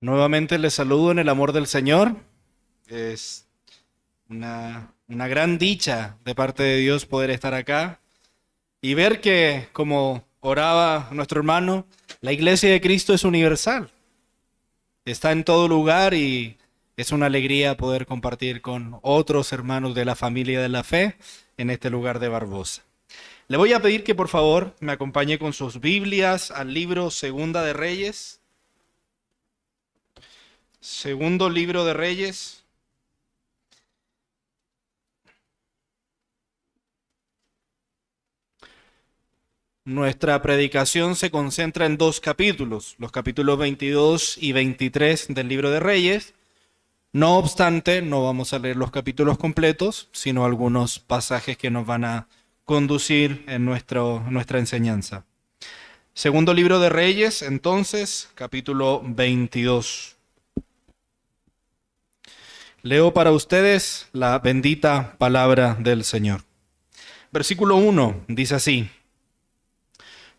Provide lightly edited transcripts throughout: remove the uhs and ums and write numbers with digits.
Nuevamente les saludo en el amor del Señor. Es una gran dicha de parte de Dios poder estar acá y ver que, como oraba nuestro hermano, la iglesia de Cristo es universal. Está en todo lugar y es una alegría poder compartir con otros hermanos de la familia de la fe en este lugar de Barbosa. Le voy a pedir que por favor me acompañe con sus Biblias al libro Segunda de Reyes. Segundo libro de Reyes. Nuestra predicación se concentra en dos capítulos, los capítulos 22 y 23 del libro de Reyes. No obstante, no vamos a leer los capítulos completos, sino algunos pasajes que nos van a conducir en nuestra enseñanza. Segundo libro de Reyes, entonces, capítulo 22. Leo para ustedes la bendita palabra del Señor. Versículo 1 dice así: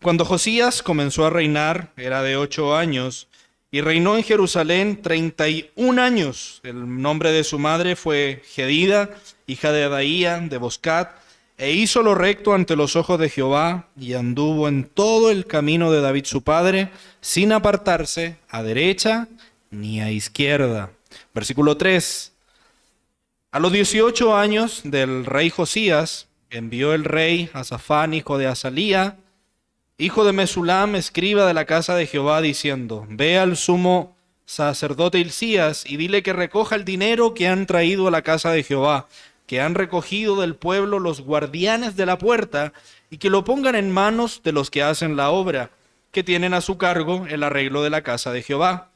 Cuando Josías comenzó a reinar, era de 8 años, y reinó en Jerusalén 31 años. El nombre de su madre fue Jedida, hija de Adaía, de Boscat, e hizo lo recto ante los ojos de Jehová, y anduvo en todo el camino de David su padre, sin apartarse a derecha ni a izquierda. Versículo 3. A los 18 años del rey Josías, envió el rey a Safán, hijo de Azalía, hijo de Mesulam, escriba de la casa de Jehová, diciendo: Ve al sumo sacerdote Hilcías y dile que recoja el dinero que han traído a la casa de Jehová, que han recogido del pueblo los guardianes de la puerta, y que lo pongan en manos de los que hacen la obra, que tienen a su cargo el arreglo de la casa de Jehová,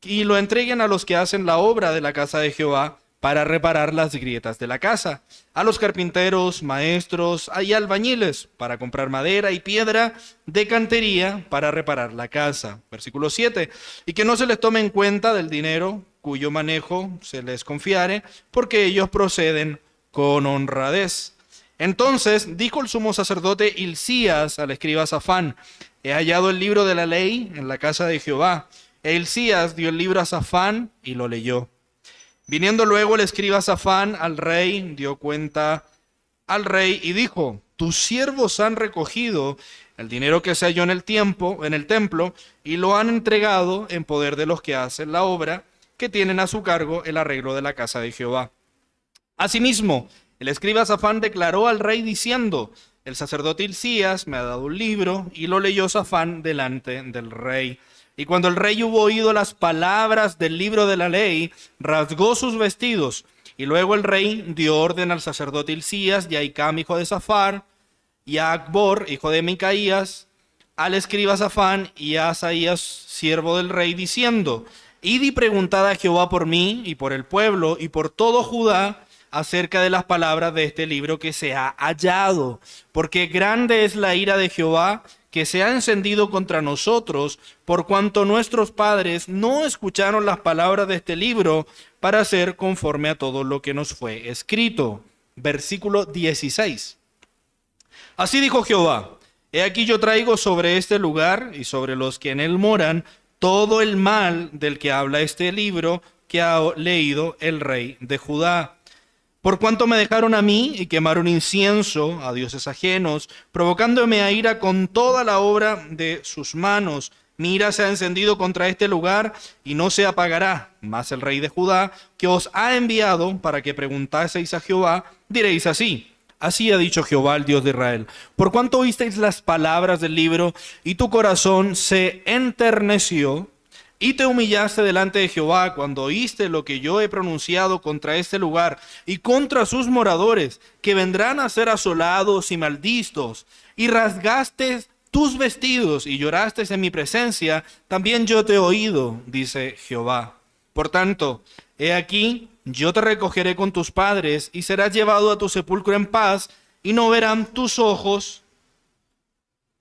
y lo entreguen a los que hacen la obra de la casa de Jehová, para reparar las grietas de la casa, a los carpinteros, maestros y albañiles, para comprar madera y piedra de cantería para reparar la casa. Versículo 7. Y que no se les tome en cuenta del dinero cuyo manejo se les confiare, porque ellos proceden con honradez. Entonces dijo el sumo sacerdote Hilcías al escriba Safán: He hallado el libro de la ley en la casa de Jehová. E Hilcías dio el libro a Safán y lo leyó. Viniendo luego el escriba Safán al rey, dio cuenta al rey y dijo: Tus siervos han recogido el dinero que se halló en el templo, y lo han entregado en poder de los que hacen la obra, que tienen a su cargo el arreglo de la casa de Jehová. Asimismo, el escriba Safán declaró al rey diciendo: El sacerdote Hilcías me ha dado un libro, y lo leyó Safán delante del rey. Y cuando el rey hubo oído las palabras del libro de la ley, rasgó sus vestidos. Y luego el rey dio orden al sacerdote Hilcías, y a Hicam, hijo de Safar, y a Acbor, hijo de Micaías, al escriba Safán, y a Asaías, siervo del rey, diciendo: Id y preguntad a Jehová por mí, y por el pueblo, y por todo Judá, acerca de las palabras de este libro que se ha hallado. Porque grande es la ira de Jehová, que se ha encendido contra nosotros, por cuanto nuestros padres no escucharon las palabras de este libro para hacer conforme a todo lo que nos fue escrito. Versículo 16. Así dijo Jehová: He aquí yo traigo sobre este lugar y sobre los que en él moran todo el mal del que habla este libro que ha leído el rey de Judá. Por cuanto me dejaron a mí y quemaron incienso a dioses ajenos, provocándome a ira con toda la obra de sus manos. Mi ira se ha encendido contra este lugar y no se apagará. Mas el rey de Judá, que os ha enviado para que preguntaseis a Jehová, diréis así: Así ha dicho Jehová, el Dios de Israel: Por cuanto oísteis las palabras del libro y tu corazón se enterneció, y te humillaste delante de Jehová cuando oíste lo que yo he pronunciado contra este lugar y contra sus moradores, que vendrán a ser asolados y maldistos, y rasgaste tus vestidos y lloraste en mi presencia, también yo te he oído, dice Jehová. Por tanto, he aquí, yo te recogeré con tus padres, y serás llevado a tu sepulcro en paz, y no verán tus ojos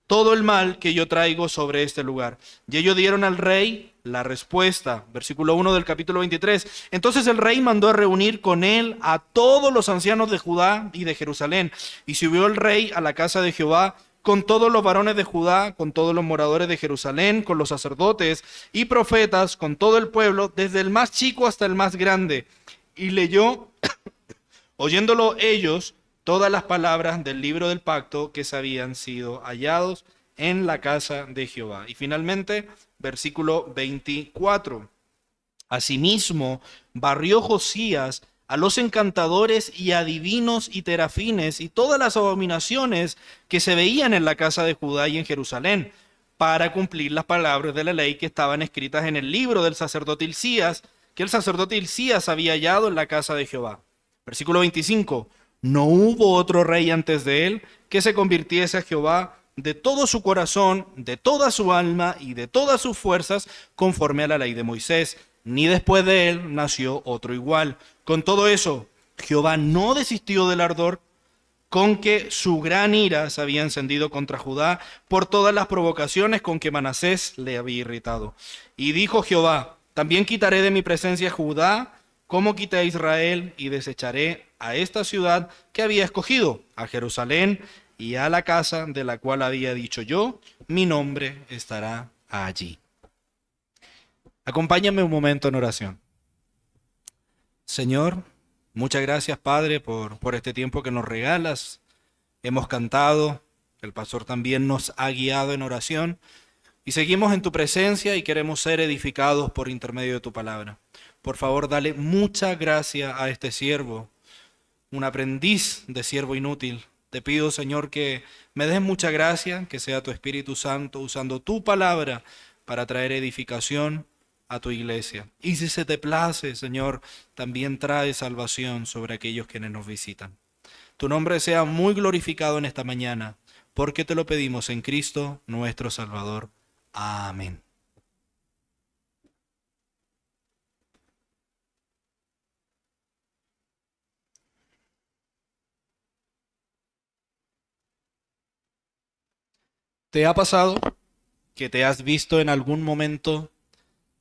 todo el mal que yo traigo sobre este lugar. Y ellos dieron al rey la respuesta. Versículo 1 del capítulo 23. Entonces el rey mandó a reunir con él a todos los ancianos de Judá y de Jerusalén. Y subió el rey a la casa de Jehová con todos los varones de Judá, con todos los moradores de Jerusalén, con los sacerdotes y profetas, con todo el pueblo, desde el más chico hasta el más grande. Y leyó, oyéndolo ellos, todas las palabras del libro del pacto que se habían sido hallados en la casa de Jehová. Y finalmente, versículo 24. Asimismo, barrió Josías a los encantadores y adivinos y terafines y todas las abominaciones que se veían en la casa de Judá y en Jerusalén, para cumplir las palabras de la ley que estaban escritas en el libro del sacerdote Hilcías, que el sacerdote Hilcías había hallado en la casa de Jehová. Versículo 25. No hubo otro rey antes de él que se convirtiese a Jehová de todo su corazón, de toda su alma y de todas sus fuerzas, conforme a la ley de Moisés, ni después de él nació otro igual. Con todo eso, Jehová no desistió del ardor con que su gran ira se había encendido contra Judá por todas las provocaciones con que Manasés le había irritado. Y dijo Jehová, también quitaré de mi presencia a Judá, como quité a Israel, y desecharé a esta ciudad que había escogido, a Jerusalén, y a la casa de la cual había dicho yo, mi nombre estará allí. Acompáñame un momento en oración. Señor, muchas gracias, Padre, por este tiempo que nos regalas. Hemos cantado, el pastor también nos ha guiado en oración y seguimos en tu presencia y queremos ser edificados por intermedio de tu palabra. Por favor, dale mucha gracia a este siervo, un aprendiz de siervo inútil. Te pido, Señor, que me des mucha gracia, que sea tu Espíritu Santo usando tu palabra para traer edificación a tu iglesia. Y si se te place, Señor, también trae salvación sobre aquellos quienes nos visitan. Tu nombre sea muy glorificado en esta mañana, porque te lo pedimos en Cristo, nuestro Salvador. Amén. ¿Te ha pasado que te has visto en algún momento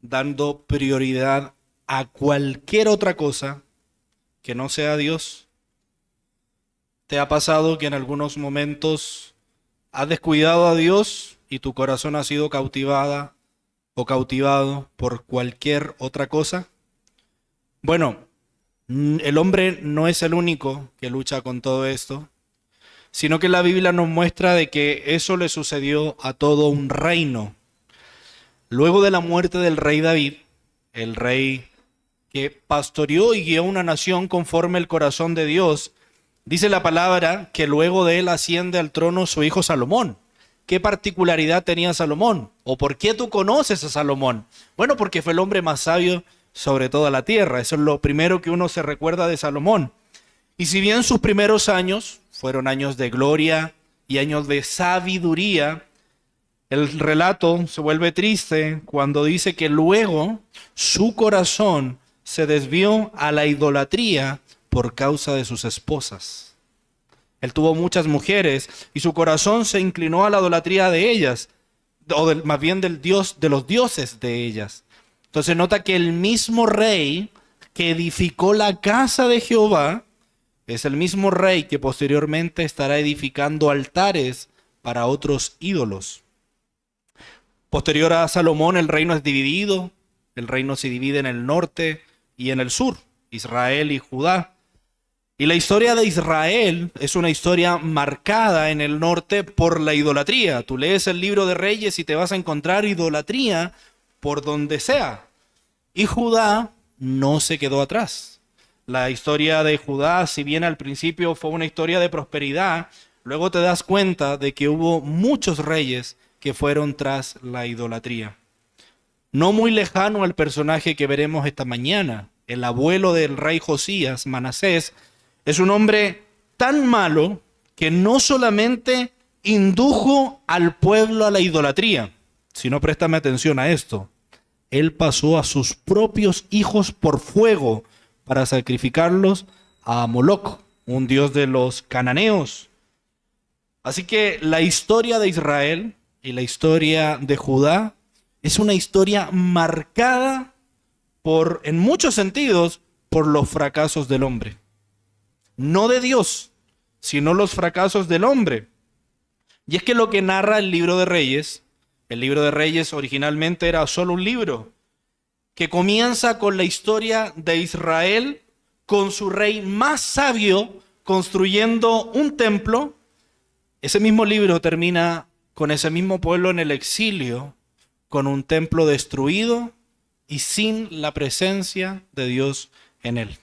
dando prioridad a cualquier otra cosa que no sea Dios? ¿Te ha pasado que en algunos momentos has descuidado a Dios y tu corazón ha sido cautivada o cautivado por cualquier otra cosa? Bueno, el hombre no es el único que lucha con todo esto, sino que la Biblia nos muestra de que eso le sucedió a todo un reino. Luego de la muerte del rey David, el rey que pastoreó y guió una nación conforme el corazón de Dios, dice la palabra que luego de él asciende al trono su hijo Salomón. ¿Qué particularidad tenía Salomón? ¿O por qué tú conoces a Salomón? Bueno, porque fue el hombre más sabio sobre toda la tierra. Eso es lo primero que uno se recuerda de Salomón. Y si bien sus primeros años fueron años de gloria y años de sabiduría, el relato se vuelve triste cuando dice que luego su corazón se desvió a la idolatría por causa de sus esposas. Él tuvo muchas mujeres y su corazón se inclinó a la idolatría de ellas, más bien del Dios, de los dioses de ellas. Entonces nota que el mismo rey que edificó la casa de Jehová es el mismo rey que posteriormente estará edificando altares para otros ídolos. Posterior a Salomón, el reino es dividido. El reino se divide en el norte y en el sur, Israel y Judá. Y la historia de Israel es una historia marcada en el norte por la idolatría. Tú lees el libro de Reyes y te vas a encontrar idolatría por donde sea. Y Judá no se quedó atrás. La historia de Judá, si bien al principio fue una historia de prosperidad, luego te das cuenta de que hubo muchos reyes que fueron tras la idolatría. No muy lejano al personaje que veremos esta mañana, el abuelo del rey Josías, Manasés, es un hombre tan malo que no solamente indujo al pueblo a la idolatría, sino, préstame atención a esto, él pasó a sus propios hijos por fuego para sacrificarlos a Moloc, un dios de los cananeos. Así que la historia de Israel y la historia de Judá es una historia marcada por, en muchos sentidos, por los fracasos del hombre. No de Dios, sino los fracasos del hombre. Y es que lo que narra el libro de Reyes originalmente era solo un libro que comienza con la historia de Israel, con su rey más sabio construyendo un templo. Ese mismo libro termina con ese mismo pueblo en el exilio, con un templo destruido y sin la presencia de Dios en él.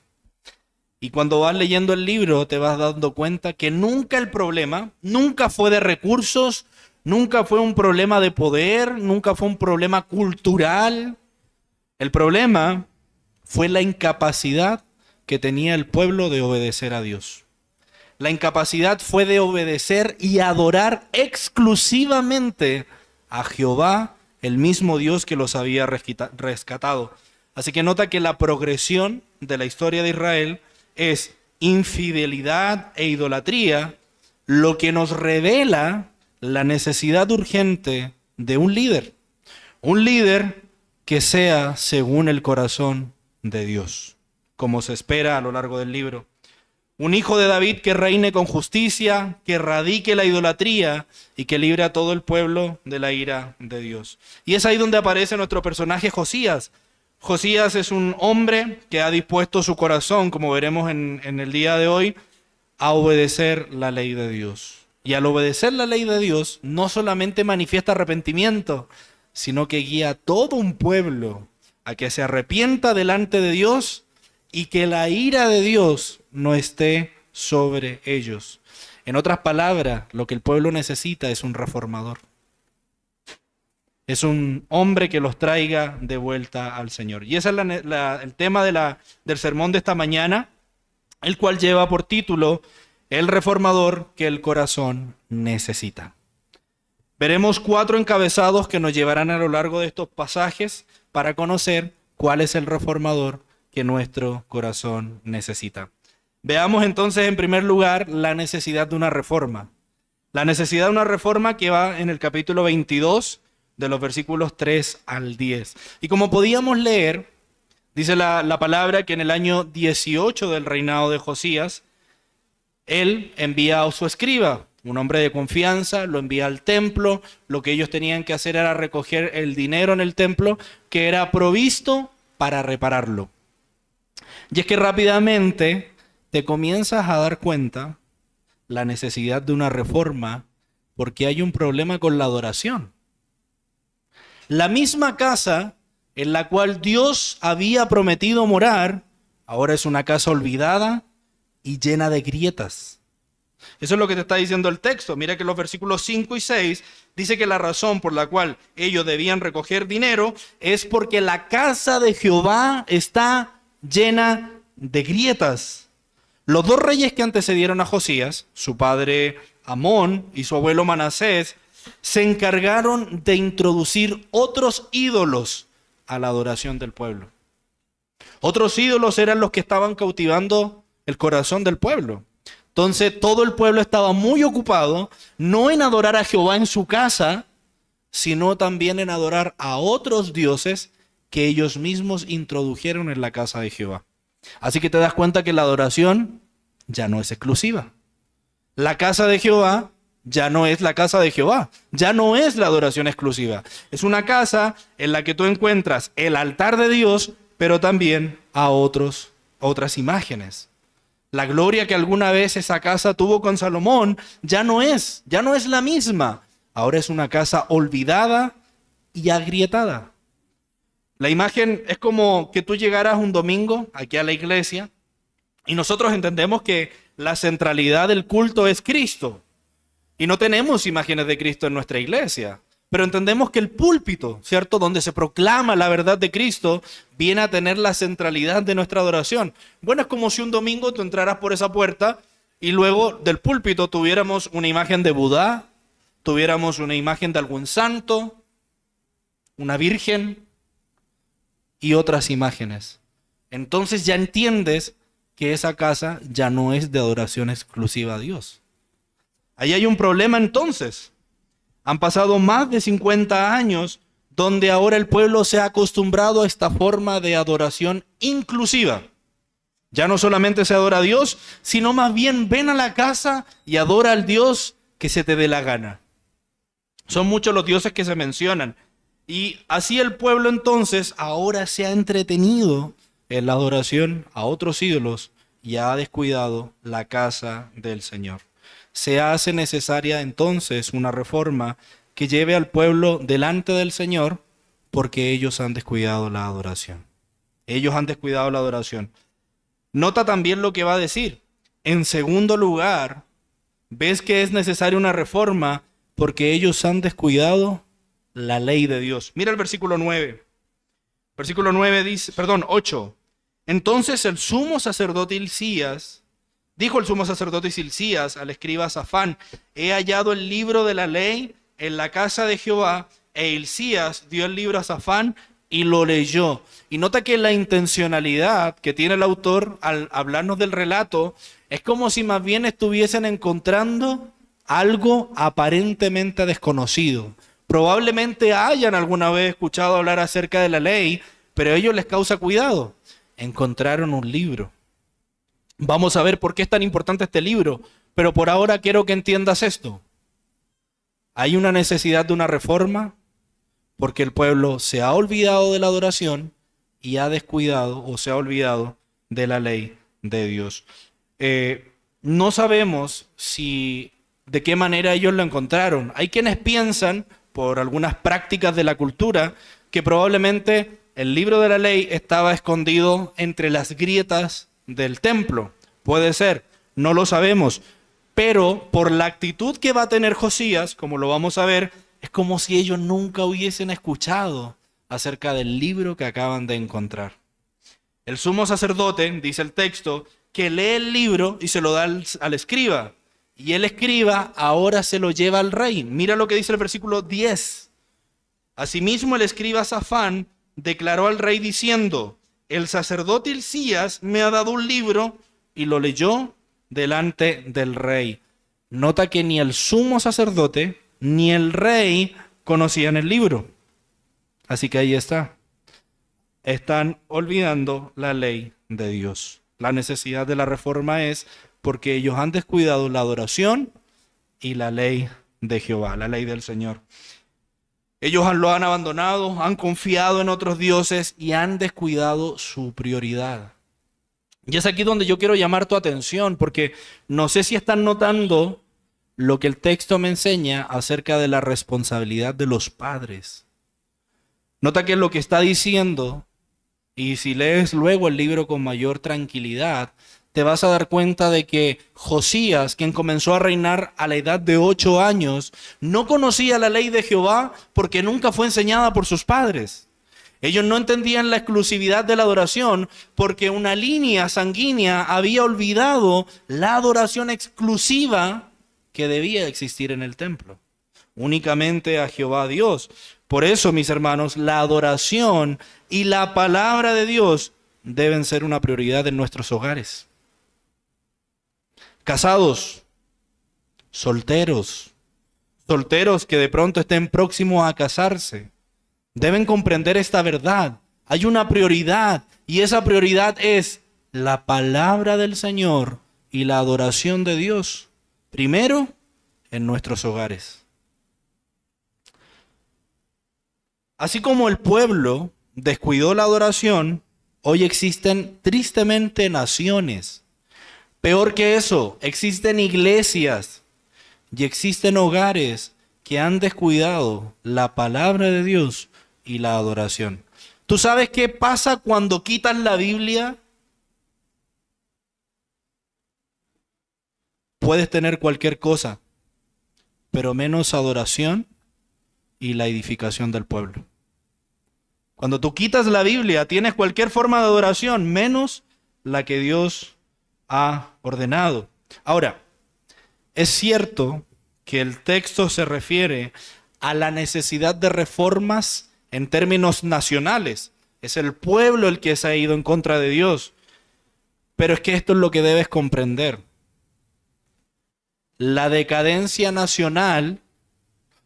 Y cuando vas leyendo el libro te vas dando cuenta que nunca el problema, nunca fue de recursos, nunca fue un problema de poder, nunca fue un problema cultural. El problema fue la incapacidad que tenía el pueblo de obedecer a Dios. La incapacidad fue de obedecer y adorar exclusivamente a Jehová, el mismo Dios que los había rescatado. Así que nota que la progresión de la historia de Israel es infidelidad e idolatría, lo que nos revela la necesidad urgente de un líder que sea según el corazón de Dios, como se espera a lo largo del libro. Un hijo de David que reine con justicia, que erradique la idolatría y que libre a todo el pueblo de la ira de Dios. Y es ahí donde aparece nuestro personaje Josías. Josías es un hombre que ha dispuesto su corazón, como veremos en el día de hoy, a obedecer la ley de Dios. Y al obedecer la ley de Dios, no solamente manifiesta arrepentimiento, sino que guía a todo un pueblo a que se arrepienta delante de Dios y que la ira de Dios no esté sobre ellos. En otras palabras, lo que el pueblo necesita es un reformador. Es un hombre que los traiga de vuelta al Señor. Y ese es el tema del sermón de esta mañana, el cual lleva por título El reformador que el corazón necesita. Veremos 4 encabezados que nos llevarán a lo largo de estos pasajes para conocer cuál es el reformador que nuestro corazón necesita. Veamos entonces en primer lugar la necesidad de una reforma. La necesidad de una reforma que va en el capítulo 22, de los versículos 3 al 10. Y como podíamos leer, dice la palabra que en el año 18 del reinado de Josías, él envía a su escriba, un hombre de confianza, lo envía al templo. Lo que ellos tenían que hacer era recoger el dinero en el templo que era provisto para repararlo. Y es que rápidamente te comienzas a dar cuenta la necesidad de una reforma porque hay un problema con la adoración. La misma casa en la cual Dios había prometido morar, ahora es una casa olvidada y llena de grietas. Eso es lo que te está diciendo el texto. Mira que los versículos 5 y 6 dice que la razón por la cual ellos debían recoger dinero es porque la casa de Jehová está llena de grietas. Los 2 reyes que antecedieron a Josías, su padre Amón y su abuelo Manasés, se encargaron de introducir otros ídolos a la adoración del pueblo. Otros ídolos eran los que estaban cautivando el corazón del pueblo. Entonces todo el pueblo estaba muy ocupado, no en adorar a Jehová en su casa, sino también en adorar a otros dioses que ellos mismos introdujeron en la casa de Jehová. Así que te das cuenta que la adoración ya no es exclusiva. La casa de Jehová ya no es la casa de Jehová, ya no es la adoración exclusiva. Es una casa en la que tú encuentras el altar de Dios, pero también a otras imágenes. La gloria que alguna vez esa casa tuvo con Salomón ya no es la misma. Ahora es una casa olvidada y agrietada. La imagen es como que tú llegaras un domingo aquí a la iglesia y nosotros entendemos que la centralidad del culto es Cristo. Y no tenemos imágenes de Cristo en nuestra iglesia, pero entendemos que el púlpito, ¿cierto?, donde se proclama la verdad de Cristo, viene a tener la centralidad de nuestra adoración. Bueno, es como si un domingo tú entraras por esa puerta y luego del púlpito tuviéramos una imagen de Buda, tuviéramos una imagen de algún santo, una virgen y otras imágenes. Entonces ya entiendes que esa casa ya no es de adoración exclusiva a Dios. Ahí hay un problema entonces. Han pasado más de 50 años donde ahora el pueblo se ha acostumbrado a esta forma de adoración inclusiva. Ya no solamente se adora a Dios, sino más bien ven a la casa y adora al Dios que se te dé la gana. Son muchos los dioses que se mencionan. Y así el pueblo entonces ahora se ha entretenido en la adoración a otros ídolos y ha descuidado la casa del Señor. Se hace necesaria entonces una reforma que lleve al pueblo delante del Señor porque ellos han descuidado la adoración. Ellos han descuidado la adoración. Nota también lo que va a decir. En segundo lugar, ves que es necesaria una reforma porque ellos han descuidado la ley de Dios. Mira el versículo 9. Versículo 9 dice, 8. Entonces el sumo sacerdote Hilcías, dijo el sumo sacerdote Hilcías al escriba Safán, he hallado el libro de la ley en la casa de Jehová, e Hilcías dio el libro a Safán y lo leyó. Y nota que la intencionalidad que tiene el autor al hablarnos del relato es como si más bien estuviesen encontrando algo aparentemente desconocido. Probablemente hayan alguna vez escuchado hablar acerca de la ley, pero a ellos les causa cuidado. Encontraron un libro. Vamos a ver por qué es tan importante este libro, pero por ahora quiero que entiendas esto. Hay una necesidad de una reforma porque el pueblo se ha olvidado de la adoración y ha descuidado o se ha olvidado de la ley de Dios. No sabemos de qué manera ellos lo encontraron. Hay quienes piensan, por algunas prácticas de la cultura, que probablemente el libro de la ley estaba escondido entre las grietas del templo. Puede ser, no lo sabemos. Pero por la actitud que va a tener Josías, como lo vamos a ver, es como si ellos nunca hubiesen escuchado acerca del libro que acaban de encontrar. El sumo sacerdote, dice el texto, que lee el libro y se lo da al escriba. Y el escriba ahora se lo lleva al rey. Mira lo que dice el versículo 10. Asimismo el escriba Safán declaró al rey diciendo, el sacerdote Hilcías me ha dado un libro y lo leyó delante del rey. Nota que ni el sumo sacerdote ni el rey conocían el libro. Así que ahí está. Están olvidando la ley de Dios. La necesidad de la reforma es porque ellos han descuidado la adoración y la ley de Jehová, la ley del Señor. Ellos lo han abandonado, han confiado en otros dioses y han descuidado su prioridad. Y es aquí donde yo quiero llamar tu atención, porque no sé si están notando lo que el texto me enseña acerca de la responsabilidad de los padres. Nota que lo que está diciendo, y si lees luego el libro con mayor tranquilidad, te vas a dar cuenta de que Josías, quien comenzó a reinar a la edad de 8 años, no conocía la ley de Jehová porque nunca fue enseñada por sus padres. Ellos no entendían la exclusividad de la adoración porque una línea sanguínea había olvidado la adoración exclusiva que debía existir en el templo. Únicamente a Jehová Dios. Por eso, mis hermanos, la adoración y la palabra de Dios deben ser una prioridad en nuestros hogares. Casados, solteros que de pronto estén próximos a casarse, deben comprender esta verdad. Hay una prioridad y esa prioridad es la palabra del Señor y la adoración de Dios. Primero, en nuestros hogares. Así como el pueblo descuidó la adoración, hoy existen tristemente naciones. Peor que eso, existen iglesias y existen hogares que han descuidado la palabra de Dios y la adoración. ¿Tú sabes qué pasa cuando quitan la Biblia? Puedes tener cualquier cosa, pero menos adoración y la edificación del pueblo. Cuando tú quitas la Biblia, tienes cualquier forma de adoración, menos la que Dios ha ordenado. Ahora, es cierto que el texto se refiere a la necesidad de reformas en términos nacionales. Es el pueblo el que se ha ido en contra de Dios. Pero es que esto es lo que debes comprender. La decadencia nacional,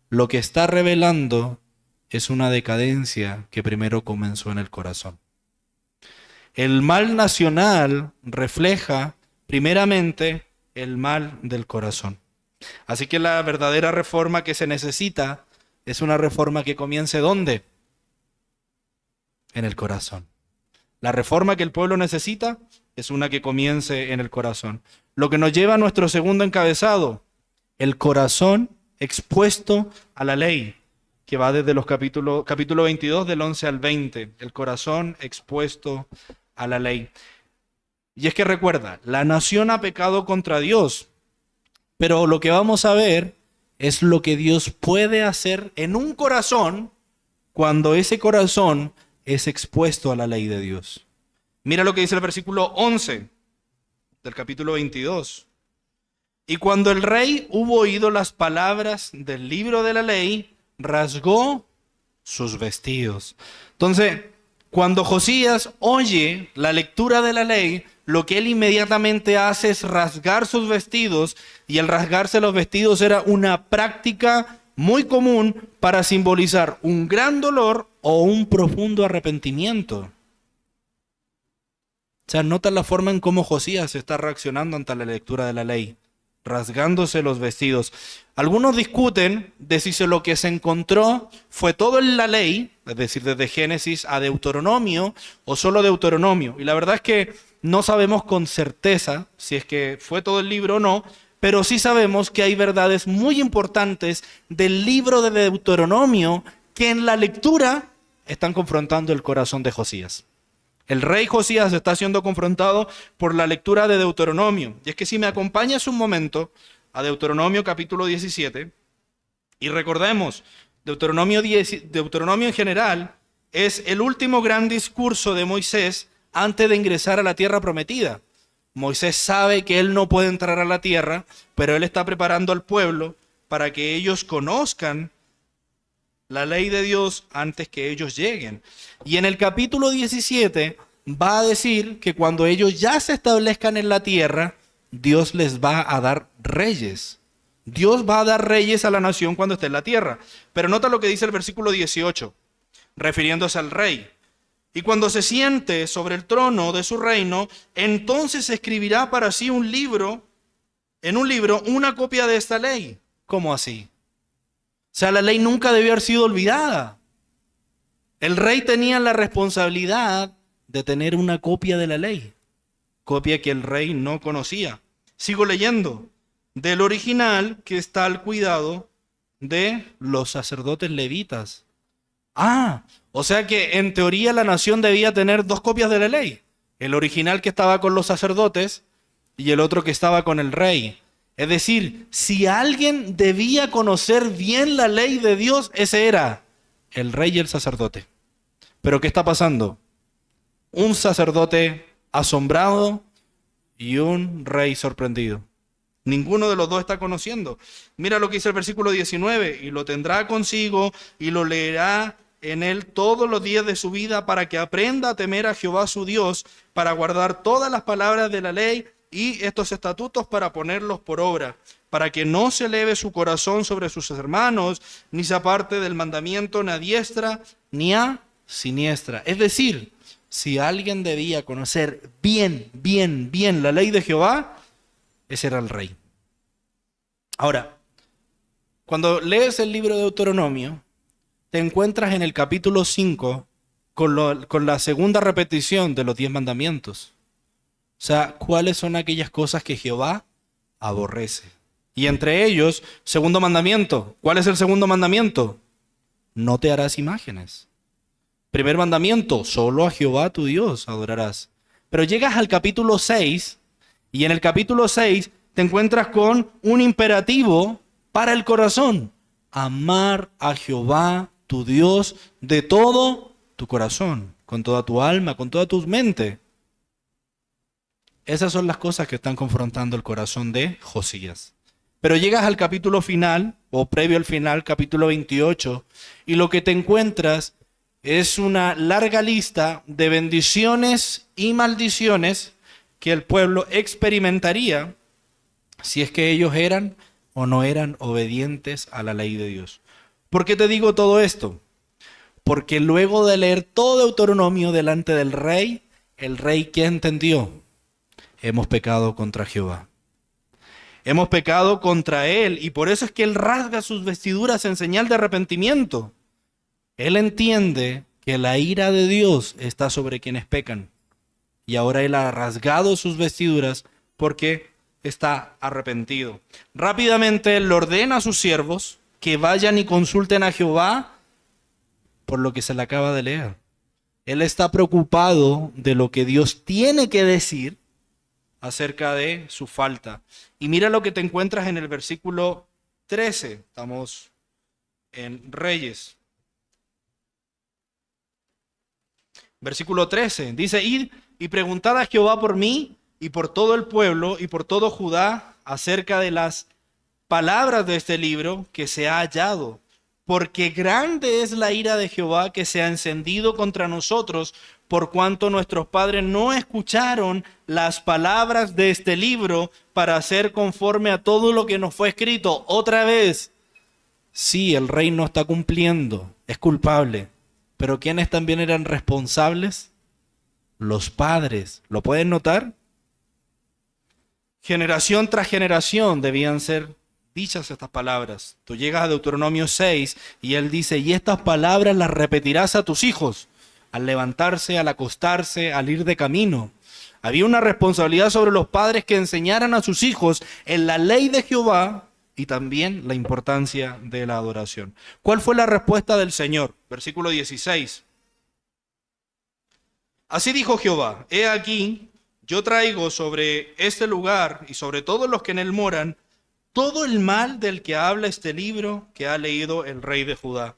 lo que está revelando es una decadencia que primero comenzó en el corazón. El mal nacional refleja primeramente el mal del corazón. Así que la verdadera reforma que se necesita es una reforma que comience ¿dónde? En el corazón. La reforma que el pueblo necesita es una que comience en el corazón. Lo que nos lleva a nuestro segundo encabezado, el corazón expuesto a la ley, que va desde los capítulo 22 del 11 al 20, el corazón expuesto a la ley. Y es que recuerda, la nación ha pecado contra Dios, pero lo que vamos a ver es lo que Dios puede hacer en un corazón cuando ese corazón es expuesto a la ley de Dios. Mira lo que dice el versículo 11 del capítulo 22. Y cuando el rey hubo oído las palabras del libro de la ley, rasgó sus vestidos. Entonces, cuando Josías oye la lectura de la ley, lo que él inmediatamente hace es rasgar sus vestidos, y el rasgarse los vestidos era una práctica muy común para simbolizar un gran dolor o un profundo arrepentimiento. O sea, nota la forma en cómo Josías está reaccionando ante la lectura de la ley, rasgándose los vestidos. Algunos discuten de si lo que se encontró fue todo en la ley, es decir, desde Génesis a Deuteronomio, o solo Deuteronomio. Y la verdad es que no sabemos con certeza si es que fue todo el libro o no, pero sí sabemos que hay verdades muy importantes del libro de Deuteronomio que en la lectura están confrontando el corazón de Josías. El rey Josías está siendo confrontado por la lectura de Deuteronomio. Y es que si me acompañas un momento a Deuteronomio capítulo 17, y recordemos, Deuteronomio en general es el último gran discurso de Moisés antes de ingresar a la tierra prometida. Moisés sabe que él no puede entrar a la tierra, pero él está preparando al pueblo para que ellos conozcan la ley de Dios antes que ellos lleguen. Y en el capítulo 17 va a decir que cuando ellos ya se establezcan en la tierra, Dios les va a dar reyes. Dios va a dar reyes a la nación cuando esté en la tierra. Pero nota lo que dice el versículo 18, refiriéndose al rey. Y cuando se siente sobre el trono de su reino, entonces escribirá para sí un libro, en un libro, una copia de esta ley. ¿Cómo así? O sea, la ley nunca debió haber sido olvidada. El rey tenía la responsabilidad de tener una copia de la ley, copia que el rey no conocía. Sigo leyendo. Del original que está al cuidado de los sacerdotes levitas. O sea que en teoría la nación debía tener dos copias de la ley. El original que estaba con los sacerdotes y el otro que estaba con el rey. Es decir, si alguien debía conocer bien la ley de Dios, ese era el rey y el sacerdote. Pero ¿qué está pasando? Un sacerdote asombrado y un rey sorprendido. Ninguno de los dos está conociendo. Mira lo que dice el versículo 19. Y lo tendrá consigo y lo leerá en él todos los días de su vida para que aprenda a temer a Jehová su Dios, para guardar todas las palabras de la ley y estos estatutos para ponerlos por obra, para que no se eleve su corazón sobre sus hermanos, ni se aparte del mandamiento ni a diestra ni a siniestra. Es decir, si alguien debía conocer bien la ley de Jehová, ese era el rey. Ahora, cuando lees el libro de Deuteronomio, te encuentras en el capítulo 5 con la segunda repetición de los 10 mandamientos. O sea, ¿cuáles son aquellas cosas que Jehová aborrece? Y entre ellos, segundo mandamiento. ¿Cuál es el segundo mandamiento? No te harás imágenes. Primer mandamiento, solo a Jehová tu Dios adorarás. Pero llegas al capítulo 6 y en el capítulo 6 te encuentras con un imperativo para el corazón. Amar a Jehová tu Dios de todo tu corazón, con toda tu alma, con toda tu mente. Esas son las cosas que están confrontando el corazón de Josías. Pero llegas al capítulo final, o previo al final, capítulo 28, y lo que te encuentras es una larga lista de bendiciones y maldiciones que el pueblo experimentaría si es que ellos eran o no eran obedientes a la ley de Dios. ¿Por qué te digo todo esto? Porque luego de leer todo Deuteronomio delante del rey, el rey, ¿qué entendió? Hemos pecado contra Jehová. Hemos pecado contra Él y por eso es que Él rasga sus vestiduras en señal de arrepentimiento. Él entiende que la ira de Dios está sobre quienes pecan. Y ahora Él ha rasgado sus vestiduras porque está arrepentido. Rápidamente Él ordena a sus siervos que vayan y consulten a Jehová por lo que se le acaba de leer. Él está preocupado de lo que Dios tiene que decir acerca de su falta. Y mira lo que te encuentras en el versículo 13. Estamos en Reyes. Versículo 13. Dice, id y preguntad a Jehová por mí y por todo el pueblo y por todo Judá acerca de las palabras de este libro que se ha hallado. Porque grande es la ira de Jehová que se ha encendido contra nosotros, por cuanto nuestros padres no escucharon las palabras de este libro para hacer conforme a todo lo que nos fue escrito. Otra vez, sí, el rey no está cumpliendo, es culpable. Pero ¿quiénes también eran responsables? Los padres. ¿Lo pueden notar? Generación tras generación debían ser dichas estas palabras. Tú llegas a Deuteronomio 6 y él dice, y estas palabras las repetirás a tus hijos, al levantarse, al acostarse, al ir de camino. Había una responsabilidad sobre los padres que enseñaran a sus hijos en la ley de Jehová y también la importancia de la adoración. ¿Cuál fue la respuesta del Señor? Versículo 16. Así dijo Jehová, he aquí, yo traigo sobre este lugar y sobre todos los que en él moran, todo el mal del que habla este libro que ha leído el rey de Judá,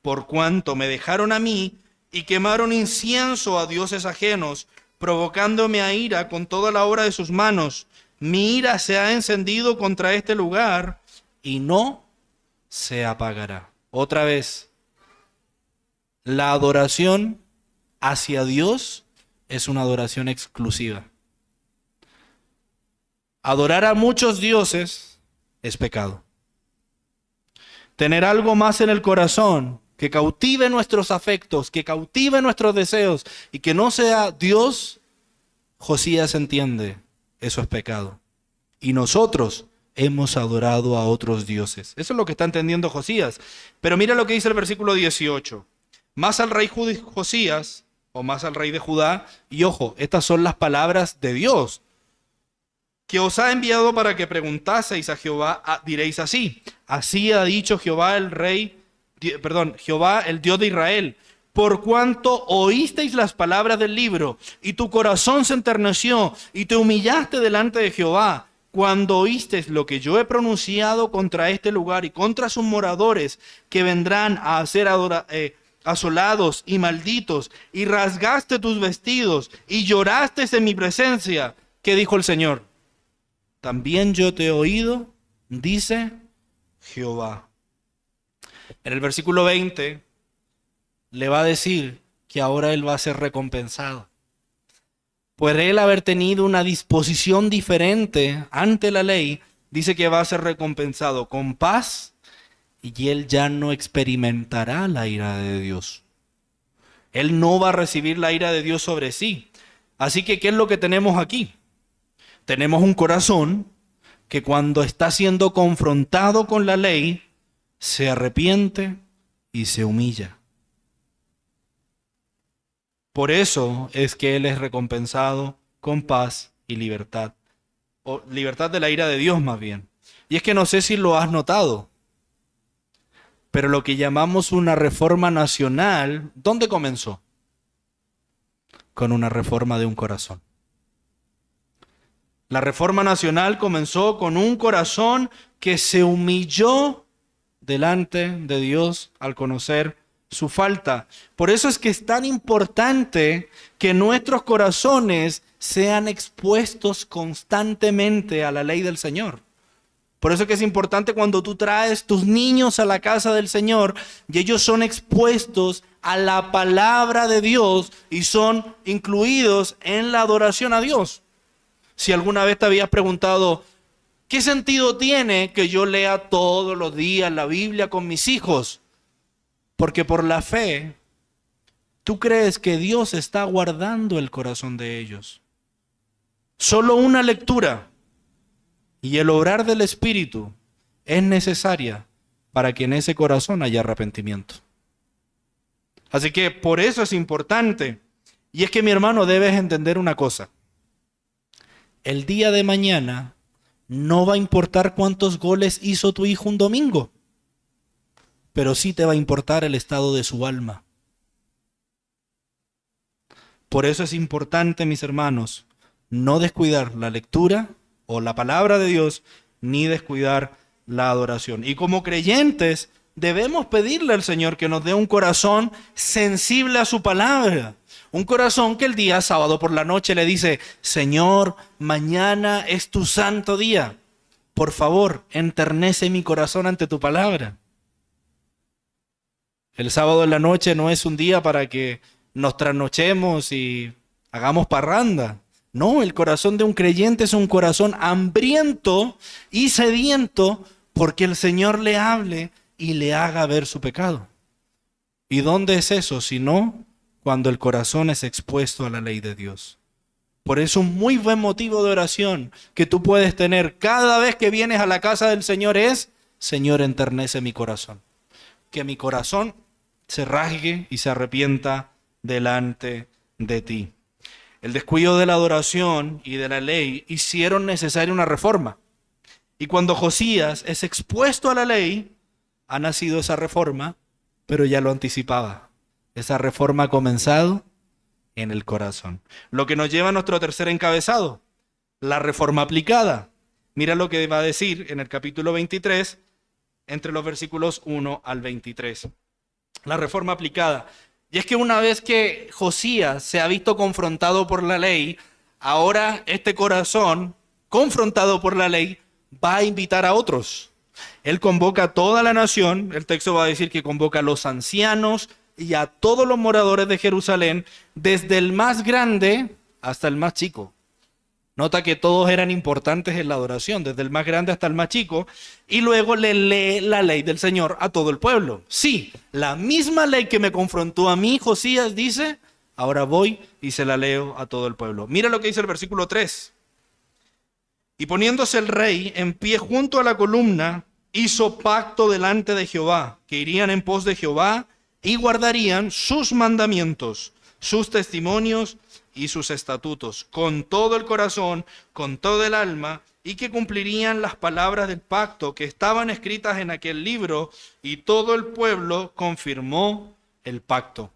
por cuanto me dejaron a mí y quemaron incienso a dioses ajenos, provocándome a ira con toda la obra de sus manos. Mi ira se ha encendido contra este lugar y no se apagará. Otra vez, la adoración hacia Dios es una adoración exclusiva. Adorar a muchos dioses es pecado. Tener algo más en el corazón que cautive nuestros afectos, que cautive nuestros deseos y que no sea Dios, Josías entiende, eso es pecado. Y nosotros hemos adorado a otros dioses. Eso es lo que está entendiendo Josías. Pero mira lo que dice el versículo 18. Más al rey Josías, o más al rey de Judá, y ojo, estas son las palabras de Dios, que os ha enviado para que preguntaseis a Jehová, diréis así, así ha dicho Jehová Jehová el Dios de Israel, por cuanto oísteis las palabras del libro, y tu corazón se enterneció, y te humillaste delante de Jehová, cuando oísteis lo que yo he pronunciado contra este lugar y contra sus moradores, que vendrán a ser asolados y malditos, y rasgaste tus vestidos, y lloraste en mi presencia. ¿Qué dijo el Señor? También yo te he oído, dice Jehová. En el versículo 20 le va a decir que ahora él va a ser recompensado. Por él haber tenido una disposición diferente ante la ley, dice que va a ser recompensado con paz y él ya no experimentará la ira de Dios. Él no va a recibir la ira de Dios sobre sí. Así que, ¿qué es lo que tenemos aquí? Tenemos un corazón que cuando está siendo confrontado con la ley, se arrepiente y se humilla. Por eso es que Él es recompensado con paz y libertad. O libertad de la ira de Dios más bien. Y es que no sé si lo has notado, pero lo que llamamos una reforma nacional, ¿dónde comenzó? Con una reforma de un corazón. La reforma nacional comenzó con un corazón que se humilló delante de Dios al conocer su falta. Por eso es que es tan importante que nuestros corazones sean expuestos constantemente a la ley del Señor. Por eso es que es importante cuando tú traes tus niños a la casa del Señor y ellos son expuestos a la palabra de Dios y son incluidos en la adoración a Dios. Si alguna vez te habías preguntado, ¿qué sentido tiene que yo lea todos los días la Biblia con mis hijos? Porque por la fe, tú crees que Dios está guardando el corazón de ellos. Solo una lectura y el obrar del Espíritu es necesaria para que en ese corazón haya arrepentimiento. Así que por eso es importante. Y es que, mi hermano, debes entender una cosa. El día de mañana no va a importar cuántos goles hizo tu hijo un domingo, pero sí te va a importar el estado de su alma. Por eso es importante, mis hermanos, no descuidar la lectura o la palabra de Dios, ni descuidar la adoración. Y como creyentes, debemos pedirle al Señor que nos dé un corazón sensible a su palabra. Un corazón que el día sábado por la noche le dice: Señor, mañana es tu santo día. Por favor, enternece mi corazón ante tu palabra. El sábado en la noche no es un día para que nos trasnochemos y hagamos parranda. No, el corazón de un creyente es un corazón hambriento y sediento porque el Señor le hable y le haga ver su pecado. ¿Y dónde es eso? Si no, cuando el corazón es expuesto a la ley de Dios. Por eso un muy buen motivo de oración que tú puedes tener cada vez que vienes a la casa del Señor es: Señor, enternece mi corazón. Que mi corazón se rasgue y se arrepienta delante de ti. El descuido de la adoración y de la ley hicieron necesaria una reforma. Y cuando Josías es expuesto a la ley, ha nacido esa reforma, pero ya lo anticipaba. Esa reforma ha comenzado en el corazón. Lo que nos lleva a nuestro tercer encabezado, la reforma aplicada. Mira lo que va a decir en el capítulo 23, entre los versículos 1 al 23. La reforma aplicada. Y es que una vez que Josías se ha visto confrontado por la ley, ahora este corazón, confrontado por la ley, va a invitar a otros. Él convoca a toda la nación. El texto va a decir que convoca a los ancianos y a todos los moradores de Jerusalén, desde el más grande hasta el más chico. Nota que todos eran importantes en la adoración, desde el más grande hasta el más chico, y luego le lee la ley del Señor a todo el pueblo. Sí, la misma ley que me confrontó a mí, Josías dice, ahora voy y se la leo a todo el pueblo. Mira lo que dice el versículo 3. Y poniéndose el rey en pie junto a la columna, hizo pacto delante de Jehová, que irían en pos de Jehová y guardarían sus mandamientos, sus testimonios y sus estatutos, con todo el corazón, con todo el alma, y que cumplirían las palabras del pacto que estaban escritas en aquel libro, y todo el pueblo confirmó el pacto.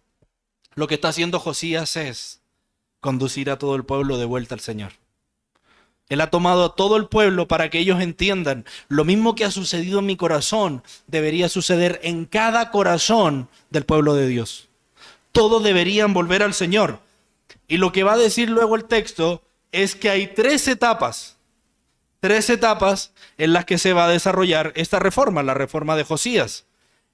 Lo que está haciendo Josías es conducir a todo el pueblo de vuelta al Señor. Él ha tomado a todo el pueblo para que ellos entiendan: lo mismo que ha sucedido en mi corazón debería suceder en cada corazón del pueblo de Dios. Todos deberían volver al Señor. Y lo que va a decir luego el texto es que hay tres etapas en las que se va a desarrollar esta reforma, la reforma de Josías.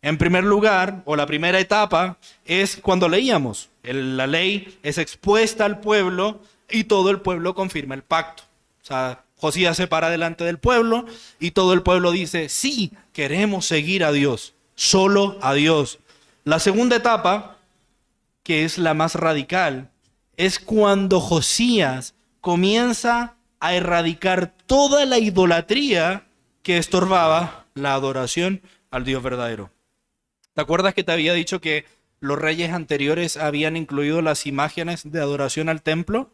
En primer lugar, o la primera etapa, es cuando leíamos. La ley es expuesta al pueblo y todo el pueblo confirma el pacto. O sea, Josías se para delante del pueblo y todo el pueblo dice: sí, queremos seguir a Dios, solo a Dios. La segunda etapa, que es la más radical, es cuando Josías comienza a erradicar toda la idolatría que estorbaba la adoración al Dios verdadero. ¿Te acuerdas que te había dicho que los reyes anteriores habían incluido las imágenes de adoración al templo?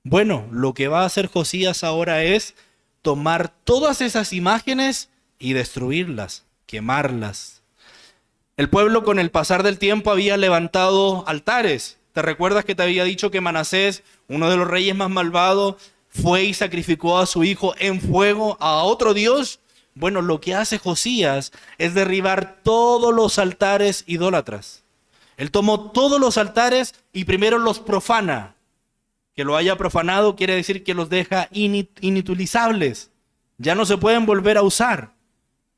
Bueno, lo que va a hacer Josías ahora es tomar todas esas imágenes y destruirlas, quemarlas. El pueblo, con el pasar del tiempo, había levantado altares. ¿Te recuerdas que te había dicho que Manasés, uno de los reyes más malvados, fue y sacrificó a su hijo en fuego a otro dios? Bueno, lo que hace Josías es derribar todos los altares idólatras. Él tomó todos los altares y primero los profana. Que lo haya profanado quiere decir que los deja inutilizables. Ya no se pueden volver a usar.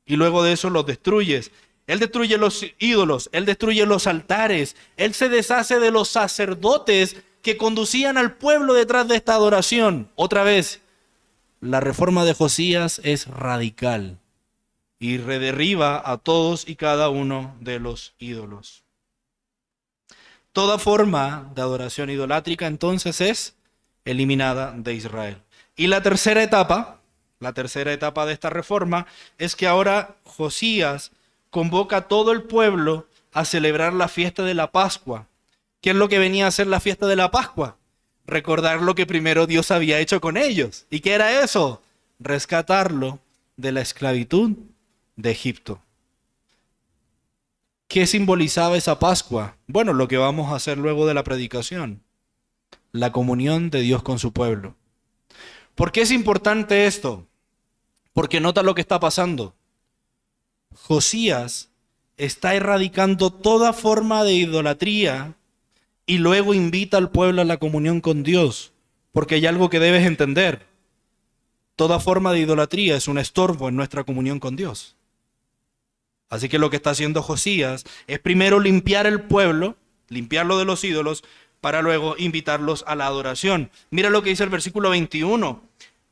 Y luego de eso los destruyes. Él destruye los ídolos, él destruye los altares, él se deshace de los sacerdotes que conducían al pueblo detrás de esta adoración. Otra vez, la reforma de Josías es radical y derriba a todos y cada uno de los ídolos. Toda forma de adoración idolátrica entonces es eliminada de Israel. Y la tercera etapa la tercera etapa de esta reforma, es que ahora Josías convoca a todo el pueblo a celebrar la fiesta de la Pascua. ¿Qué es lo que venía a ser la fiesta de la Pascua? Recordar lo que primero Dios había hecho con ellos. ¿Y qué era eso? Rescatarlo de la esclavitud de Egipto. ¿Qué simbolizaba esa Pascua? Bueno, lo que vamos a hacer luego de la predicación. La comunión de Dios con su pueblo. ¿Por qué es importante esto? Porque nota lo que está pasando. Josías está erradicando toda forma de idolatría y luego invita al pueblo a la comunión con Dios. Porque hay algo que debes entender. Toda forma de idolatría es un estorbo en nuestra comunión con Dios. Así que lo que está haciendo Josías es primero limpiar el pueblo, limpiarlo de los ídolos, para luego invitarlos a la adoración. Mira lo que dice el versículo 21.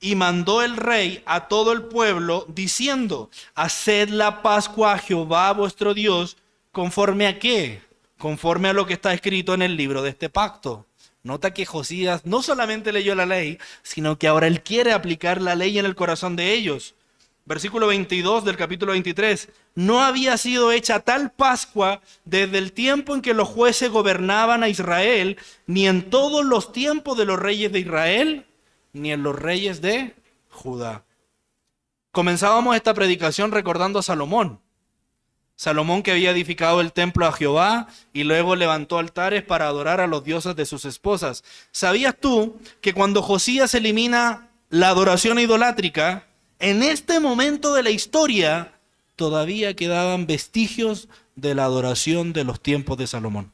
Y mandó el rey a todo el pueblo diciendo, haced la Pascua a Jehová vuestro Dios, ¿conforme a qué? Conforme a lo que está escrito en el libro de este pacto. Nota que Josías no solamente leyó la ley, sino que ahora él quiere aplicar la ley en el corazón de ellos. Versículo 22 del capítulo 23. No había sido hecha tal Pascua desde el tiempo en que los jueces gobernaban a Israel, ni en todos los tiempos de los reyes de Israel, ni en los reyes de Judá. Comenzábamos esta predicación recordando a Salomón. Salomón, que había edificado el templo a Jehová y luego levantó altares para adorar a los dioses de sus esposas. ¿Sabías tú que cuando Josías elimina la adoración idolátrica, en este momento de la historia todavía quedaban vestigios de la adoración de los tiempos de Salomón?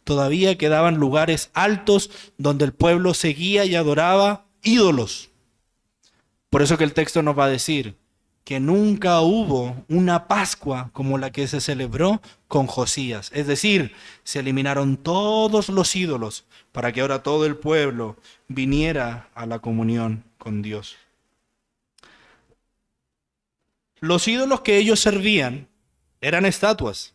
Todavía quedaban lugares altos donde el pueblo seguía y adoraba ídolos. Por eso que el texto nos va a decir que nunca hubo una Pascua como la que se celebró con Josías. Es decir, se eliminaron todos los ídolos para que ahora todo el pueblo viniera a la comunión con Dios. Los ídolos que ellos servían eran estatuas,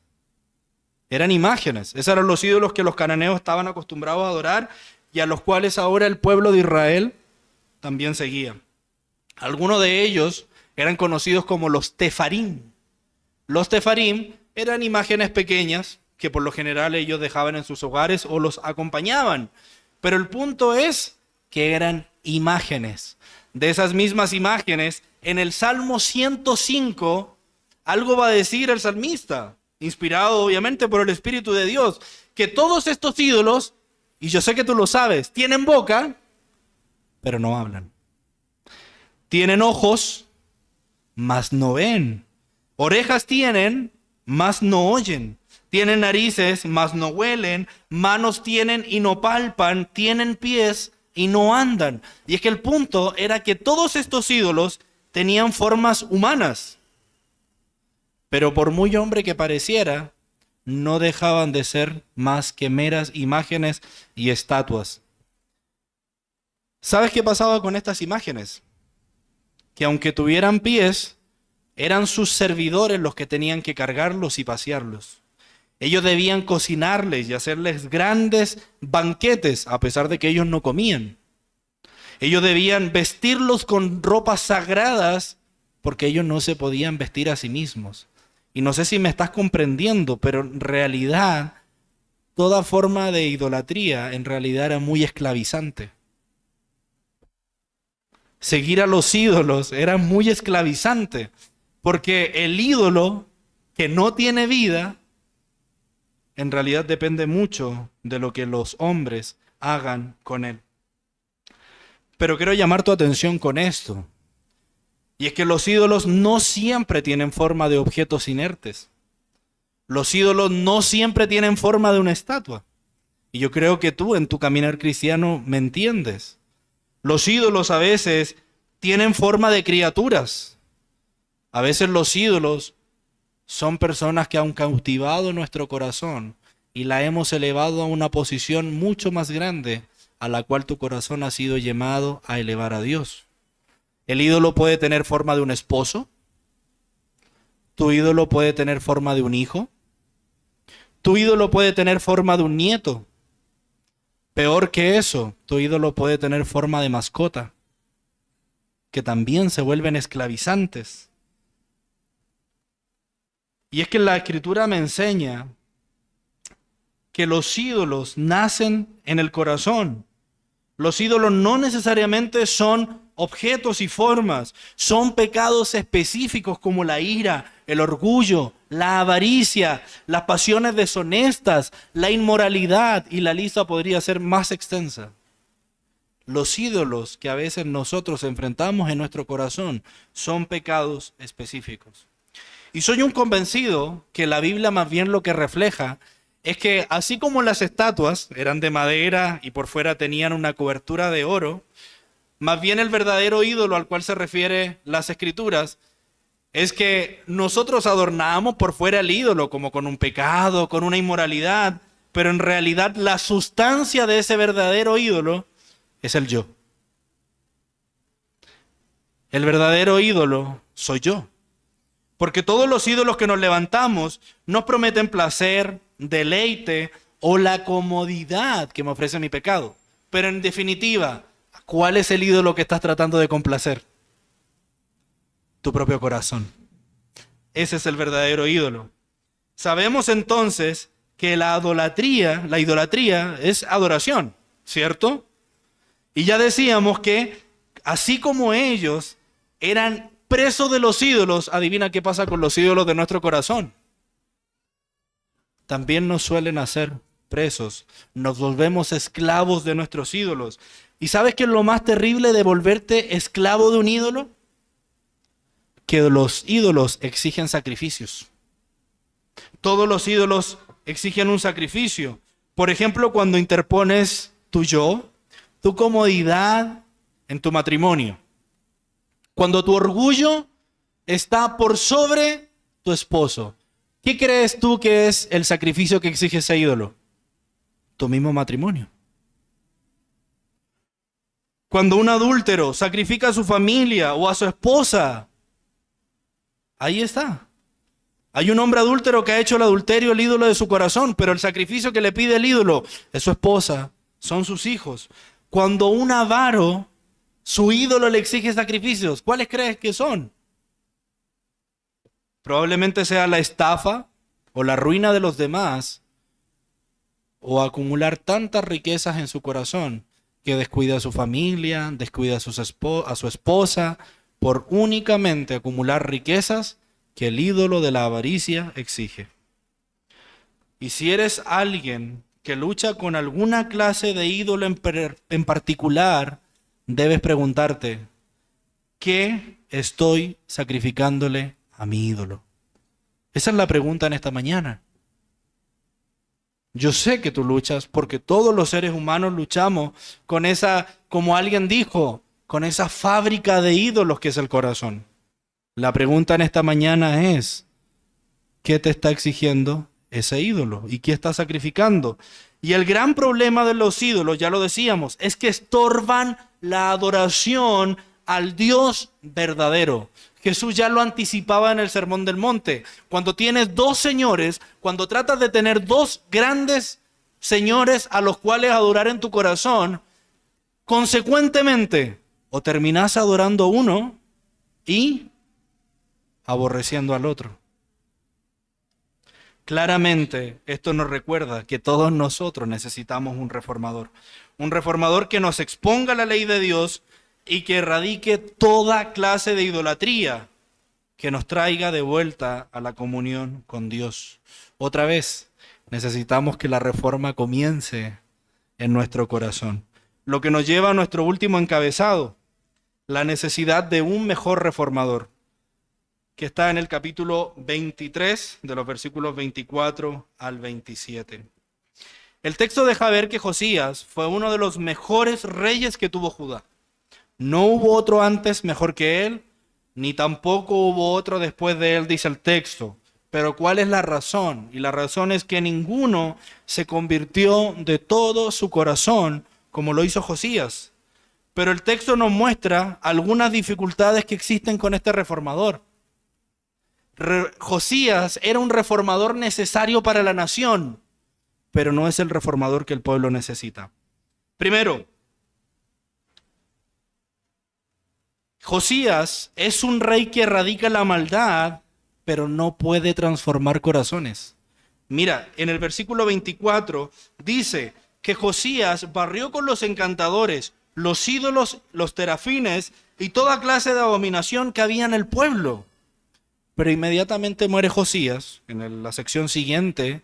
eran imágenes. Esos eran los ídolos que los cananeos estaban acostumbrados a adorar y a los cuales ahora el pueblo de Israel también seguía. Algunos de ellos eran conocidos como los tefarim. Los tefarim eran imágenes pequeñas que por lo general ellos dejaban en sus hogares o los acompañaban. Pero el punto es que eran imágenes. De esas mismas imágenes, en el Salmo 105, algo va a decir el salmista, inspirado obviamente por el Espíritu de Dios, que todos estos ídolos, y yo sé que tú lo sabes, tienen boca, pero no hablan. Tienen ojos, mas no ven. Orejas tienen, mas no oyen. Tienen narices, mas no huelen. Manos tienen y no palpan. Tienen pies y no andan. Y es que el punto era que todos estos ídolos tenían formas humanas. Pero por muy hombre que pareciera, no dejaban de ser más que meras imágenes y estatuas. ¿Sabes qué pasaba con estas imágenes? Que aunque tuvieran pies, eran sus servidores los que tenían que cargarlos y pasearlos. Ellos debían cocinarles y hacerles grandes banquetes, a pesar de que ellos no comían. Ellos debían vestirlos con ropas sagradas, porque ellos no se podían vestir a sí mismos. Y no sé si me estás comprendiendo, pero en realidad, toda forma de idolatría en realidad era muy esclavizante. Seguir a los ídolos era muy esclavizante, porque el ídolo que no tiene vida, en realidad depende mucho de lo que los hombres hagan con él. Pero quiero llamar tu atención con esto, y es que los ídolos no siempre tienen forma de objetos inertes. Los ídolos no siempre tienen forma de una estatua. Y yo creo que tú en tu caminar cristiano me entiendes. Los ídolos a veces tienen forma de criaturas. A veces los ídolos son personas que han cautivado nuestro corazón y la hemos elevado a una posición mucho más grande a la cual tu corazón ha sido llamado a elevar a Dios. El ídolo puede tener forma de un esposo. Tu ídolo puede tener forma de un hijo. Tu ídolo puede tener forma de un nieto. Peor que eso, tu ídolo puede tener forma de mascota. que también se vuelven esclavizantes. Y es que la Escritura me enseña que los ídolos nacen en el corazón. Los ídolos no necesariamente son objetos y formas, son pecados específicos como la ira, el orgullo, la avaricia, las pasiones deshonestas, la inmoralidad, y la lista podría ser más extensa. Los ídolos que a veces nosotros enfrentamos en nuestro corazón son pecados específicos. Y soy un convencido que la Biblia más bien lo que refleja es que así como las estatuas eran de madera y por fuera tenían una cobertura de oro, más bien el verdadero ídolo al cual se refiere las Escrituras es que nosotros adornamos por fuera el ídolo como con un pecado, con una inmoralidad, pero en realidad la sustancia de ese verdadero ídolo es el yo. El verdadero ídolo soy yo. Porque todos los ídolos que nos levantamos nos prometen placer, deleite o la comodidad que me ofrece mi pecado. Pero en definitiva, ¿cuál es el ídolo que estás tratando de complacer? Tu propio corazón. Ese es el verdadero ídolo. Sabemos entonces que la idolatría es adoración, ¿cierto? Y ya decíamos que así como ellos eran presos de los ídolos, adivina qué pasa con los ídolos de nuestro corazón. También nos suelen hacer presos, nos volvemos esclavos de nuestros ídolos. ¿Y sabes qué es lo más terrible de volverte esclavo de un ídolo? Que los ídolos exigen sacrificios. Todos los ídolos exigen un sacrificio. Por ejemplo, cuando interpones tu yo, tu comodidad en tu matrimonio. Cuando tu orgullo está por sobre tu esposo. ¿Qué crees tú que es el sacrificio que exige ese ídolo? Tu mismo matrimonio. Cuando un adúltero sacrifica a su familia o a su esposa, ahí está. Hay un hombre adúltero que ha hecho el adulterio el ídolo de su corazón, pero el sacrificio que le pide el ídolo es su esposa, son sus hijos. Cuando un avaro, su ídolo le exige sacrificios, ¿cuáles crees que son? Probablemente sea la estafa o la ruina de los demás, o acumular tantas riquezas en su corazón que descuida a su familia, descuida a su esposa, por únicamente acumular riquezas que el ídolo de la avaricia exige. Y si eres alguien que lucha con alguna clase de ídolo en particular, debes preguntarte, ¿qué estoy sacrificándole a mi ídolo? Esa es la pregunta en esta mañana. Yo sé que tú luchas porque todos los seres humanos luchamos con esa, como alguien dijo, con esa fábrica de ídolos que es el corazón. La pregunta en esta mañana es, ¿qué te está exigiendo ese ídolo? ¿Y qué está sacrificando? Y el gran problema de los ídolos, ya lo decíamos, es que estorban la adoración al Dios verdadero. Jesús ya lo anticipaba en el Sermón del Monte. Cuando tienes dos señores, cuando tratas de tener dos grandes señores a los cuales adorar en tu corazón, consecuentemente, o terminas adorando a uno y aborreciendo al otro. Claramente, esto nos recuerda que todos nosotros necesitamos un reformador que nos exponga la ley de Dios y que erradique toda clase de idolatría, que nos traiga de vuelta a la comunión con Dios. Otra vez, necesitamos que la reforma comience en nuestro corazón. Lo que nos lleva a nuestro último encabezado, la necesidad de un mejor reformador, que está en el capítulo 23, de los versículos 24 al 27. El texto deja ver que Josías fue uno de los mejores reyes que tuvo Judá. No hubo otro antes mejor que él, ni tampoco hubo otro después de él, dice el texto. Pero ¿cuál es la razón? Y la razón es que ninguno se convirtió de todo su corazón como lo hizo Josías. Pero el texto nos muestra algunas dificultades que existen con este reformador. Josías era un reformador necesario para la nación, pero no es el reformador que el pueblo necesita. Primero, Josías es un rey que erradica la maldad, pero no puede transformar corazones. Mira, en el versículo 24 dice que Josías barrió con los encantadores, los ídolos, los terafines y toda clase de abominación que había en el pueblo. Pero inmediatamente muere Josías. En la sección siguiente,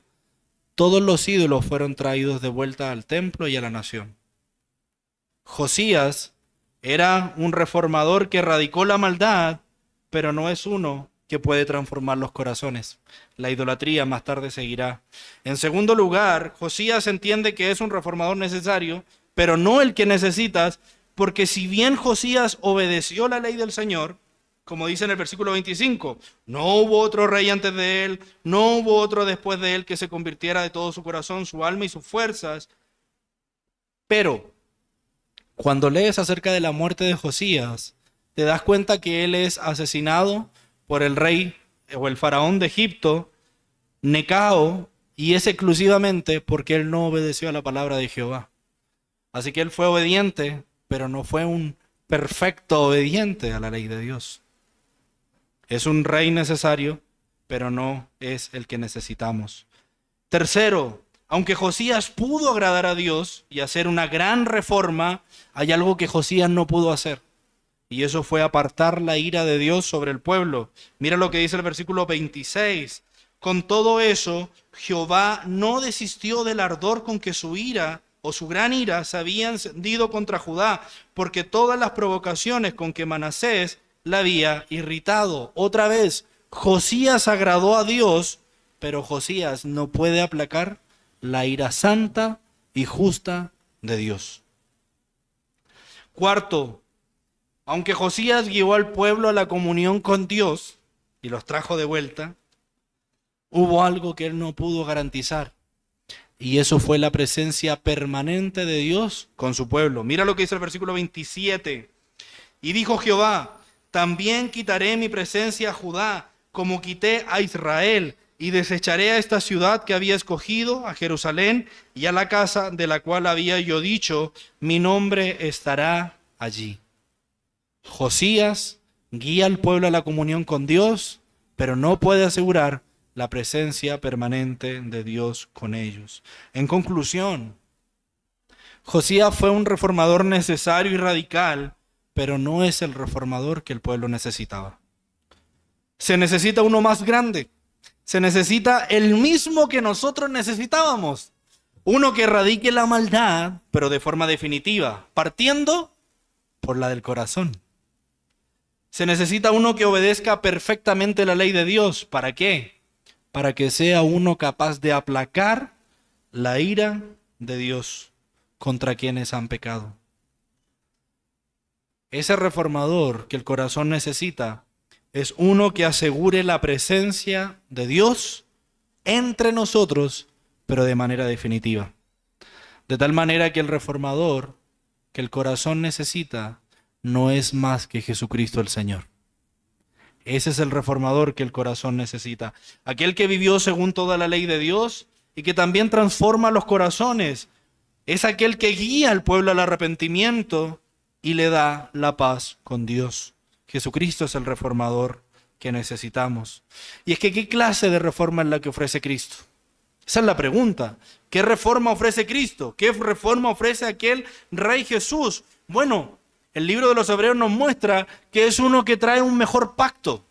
todos los ídolos fueron traídos de vuelta al templo y a la nación. Josías era un reformador que erradicó la maldad, pero no es uno que puede transformar los corazones. La idolatría más tarde seguirá. En segundo lugar, Josías entiende que es un reformador necesario, pero no el que necesitas, porque si bien Josías obedeció la ley del Señor, como dice en el versículo 25, no hubo otro rey antes de él, no hubo otro después de él que se convirtiera de todo su corazón, su alma y sus fuerzas. Pero cuando lees acerca de la muerte de Josías, te das cuenta que él es asesinado por el rey o el faraón de Egipto, Necao, y es exclusivamente porque él no obedeció a la palabra de Jehová. Así que él fue obediente, pero no fue un perfecto obediente a la ley de Dios. Es un rey necesario, pero no es el que necesitamos. Tercero, aunque Josías pudo agradar a Dios y hacer una gran reforma, hay algo que Josías no pudo hacer. Y eso fue apartar la ira de Dios sobre el pueblo. Mira lo que dice el versículo 26. Con todo eso, Jehová no desistió del ardor con que su ira o su gran ira se había encendido contra Judá, porque todas las provocaciones con que Manasés la había irritado. Otra vez, Josías agradó a Dios, pero Josías no puede aplacar la ira santa y justa de Dios. Cuarto, aunque Josías guió al pueblo a la comunión con Dios y los trajo de vuelta, hubo algo que él no pudo garantizar. Y eso fue la presencia permanente de Dios con su pueblo. Mira lo que dice el versículo 27. Y dijo Jehová, también quitaré mi presencia a Judá, como quité a Israel, y desecharé a esta ciudad que había escogido, a Jerusalén, y a la casa de la cual había yo dicho, mi nombre estará allí. Josías guía al pueblo a la comunión con Dios, pero no puede asegurar la presencia permanente de Dios con ellos. En conclusión, Josías fue un reformador necesario y radical, pero no es el reformador que el pueblo necesitaba. Se necesita uno más grande. Se necesita el mismo que nosotros necesitábamos. Uno que erradique la maldad, pero de forma definitiva, partiendo por la del corazón. Se necesita uno que obedezca perfectamente la ley de Dios. ¿Para qué? Para que sea uno capaz de aplacar la ira de Dios contra quienes han pecado. Ese reformador que el corazón necesita es uno que asegure la presencia de Dios entre nosotros, pero de manera definitiva. De tal manera que el reformador que el corazón necesita no es más que Jesucristo el Señor. Ese es el reformador que el corazón necesita. Aquel que vivió según toda la ley de Dios y que también transforma los corazones. Es aquel que guía al pueblo al arrepentimiento y le da la paz con Dios. Jesucristo es el reformador que necesitamos. Y es que, ¿qué clase de reforma es la que ofrece Cristo? Esa es la pregunta. ¿Qué reforma ofrece Cristo? ¿Qué reforma ofrece aquel Rey Jesús? Bueno, el libro de los Hebreos nos muestra que es uno que trae un mejor pacto.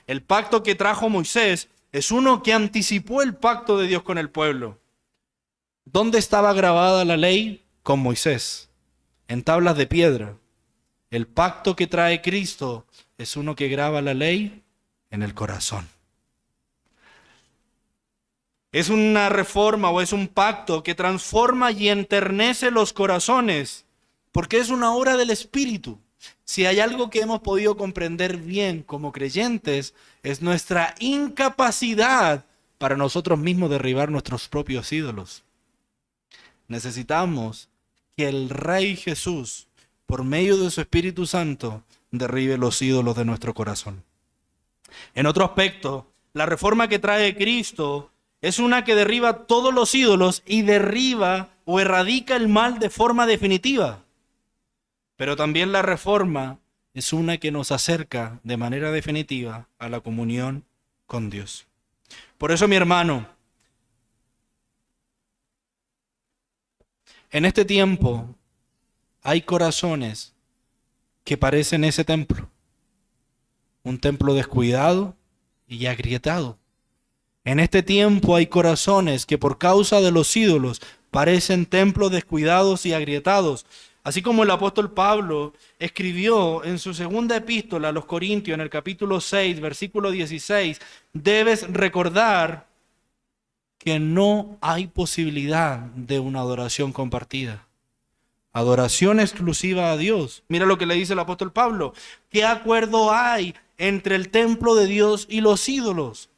El pacto que trajo Moisés es uno que anticipó el pacto de Dios con el pueblo. ¿Dónde estaba grabada la ley? Con Moisés, en tablas de piedra. El pacto que trae Cristo es uno que graba la ley en el corazón. Es una reforma o es un pacto que transforma y enternece los corazones, porque es una obra del Espíritu. Si hay algo que hemos podido comprender bien como creyentes, es nuestra incapacidad para nosotros mismos derribar nuestros propios ídolos. Necesitamos que el Rey Jesús, por medio de su Espíritu Santo, derribe los ídolos de nuestro corazón. En otro aspecto, la reforma que trae Cristo es una que derriba todos los ídolos y derriba o erradica el mal de forma definitiva. Pero también la reforma es una que nos acerca de manera definitiva a la comunión con Dios. Por eso, mi hermano, en este tiempo hay corazones que parecen ese templo, un templo descuidado y agrietado. En este tiempo hay corazones que por causa de los ídolos parecen templos descuidados y agrietados. Así como el apóstol Pablo escribió en su segunda epístola a los Corintios, en el capítulo 6, versículo 16, debes recordar que no hay posibilidad de una adoración compartida. Adoración exclusiva a Dios. Mira lo que le dice el apóstol Pablo. ¿Qué acuerdo hay entre el templo de Dios y los ídolos?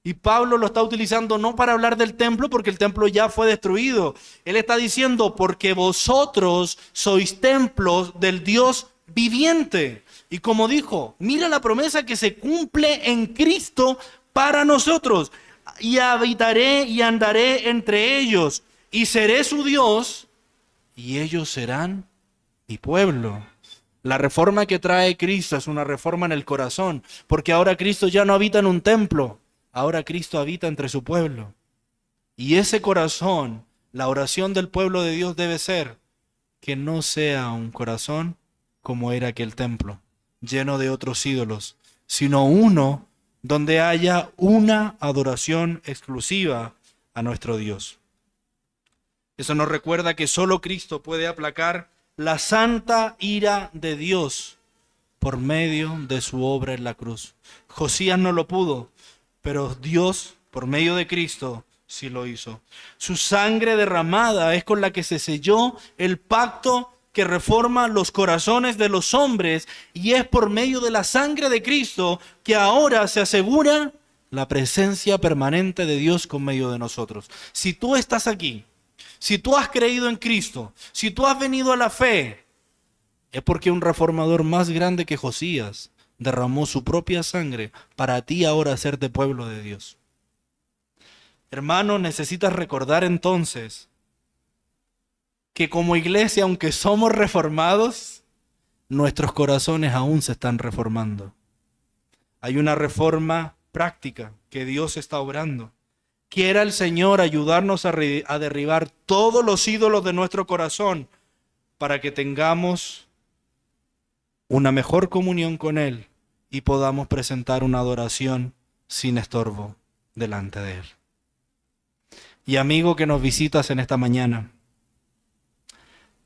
Y Pablo lo está utilizando no para hablar del templo, porque el templo ya fue destruido. Él está diciendo, porque vosotros sois templos del Dios viviente. Y como dijo, mira la promesa que se cumple en Cristo para nosotros. Y habitaré y andaré entre ellos, y seré su Dios, y ellos serán mi pueblo. La reforma que trae Cristo es una reforma en el corazón, porque ahora Cristo ya no habita en un templo. Ahora Cristo habita entre su pueblo. Y ese corazón, la oración del pueblo de Dios debe ser que no sea un corazón como era aquel templo, lleno de otros ídolos, sino uno donde haya una adoración exclusiva a nuestro Dios. Eso nos recuerda que solo Cristo puede aplacar la santa ira de Dios por medio de su obra en la cruz. Josías no lo pudo, pero Dios, por medio de Cristo, sí lo hizo. Su sangre derramada es con la que se selló el pacto que reforma los corazones de los hombres, y es por medio de la sangre de Cristo que ahora se asegura la presencia permanente de Dios con medio de nosotros. Si tú estás aquí, si tú has creído en Cristo, si tú has venido a la fe, es porque un reformador más grande que Josías derramó su propia sangre para ti ahora hacerte pueblo de Dios. Hermano, necesitas recordar entonces que como iglesia, aunque somos reformados, nuestros corazones aún se están reformando. Hay una reforma práctica que Dios está obrando. Quiera el Señor ayudarnos a derribar todos los ídolos de nuestro corazón para que tengamos una mejor comunión con Él y podamos presentar una adoración sin estorbo delante de Él. Y amigo que nos visitas en esta mañana,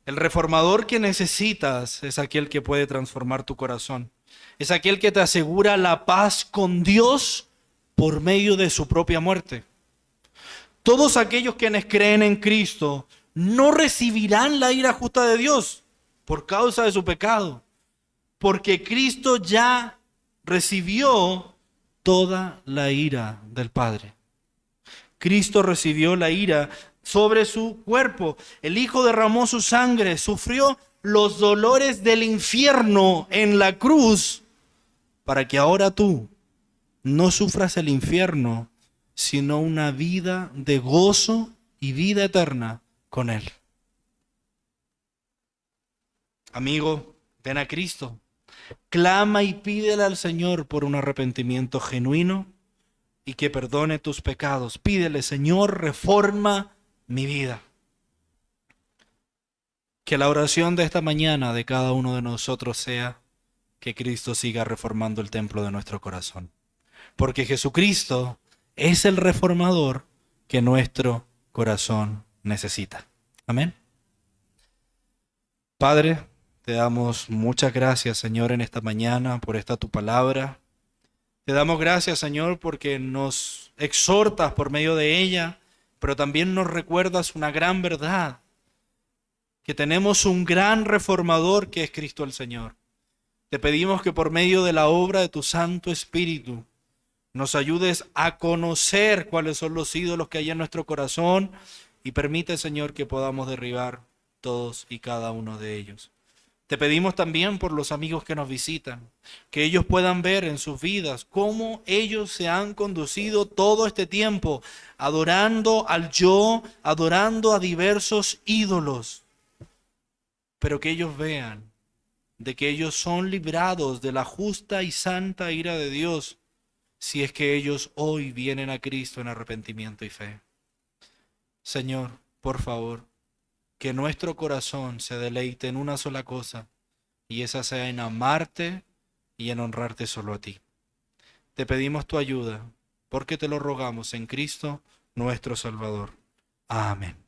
el reformador que necesitas es aquel que puede transformar tu corazón. Es aquel que te asegura la paz con Dios por medio de su propia muerte. Todos aquellos quienes creen en Cristo no recibirán la ira justa de Dios por causa de su pecado, porque Cristo ya recibió toda la ira del Padre. Cristo recibió la ira sobre su cuerpo. El Hijo derramó su sangre, sufrió los dolores del infierno en la cruz, para que ahora tú no sufras el infierno, sino una vida de gozo y vida eterna con Él. Amigo, ven a Cristo. Clama y pídele al Señor por un arrepentimiento genuino y que perdone tus pecados. Pídele, Señor, reforma mi vida. Que la oración de esta mañana de cada uno de nosotros sea que Cristo siga reformando el templo de nuestro corazón. Porque Jesucristo es el reformador que nuestro corazón necesita. Amén. Padre, te damos muchas gracias, Señor, en esta mañana por esta tu palabra. Te damos gracias, Señor, porque nos exhortas por medio de ella, pero también nos recuerdas una gran verdad, que tenemos un gran reformador que es Cristo el Señor. Te pedimos que por medio de la obra de tu Santo Espíritu nos ayudes a conocer cuáles son los ídolos que hay en nuestro corazón y permite, Señor, que podamos derribar todos y cada uno de ellos. Te pedimos también por los amigos que nos visitan, que ellos puedan ver en sus vidas cómo ellos se han conducido todo este tiempo, adorando al yo, adorando a diversos ídolos, pero que ellos vean de que ellos son librados de la justa y santa ira de Dios, si es que ellos hoy vienen a Cristo en arrepentimiento y fe. Señor, por favor, que nuestro corazón se deleite en una sola cosa, y esa sea en amarte y en honrarte solo a ti. Te pedimos tu ayuda, porque te lo rogamos en Cristo, nuestro Salvador. Amén.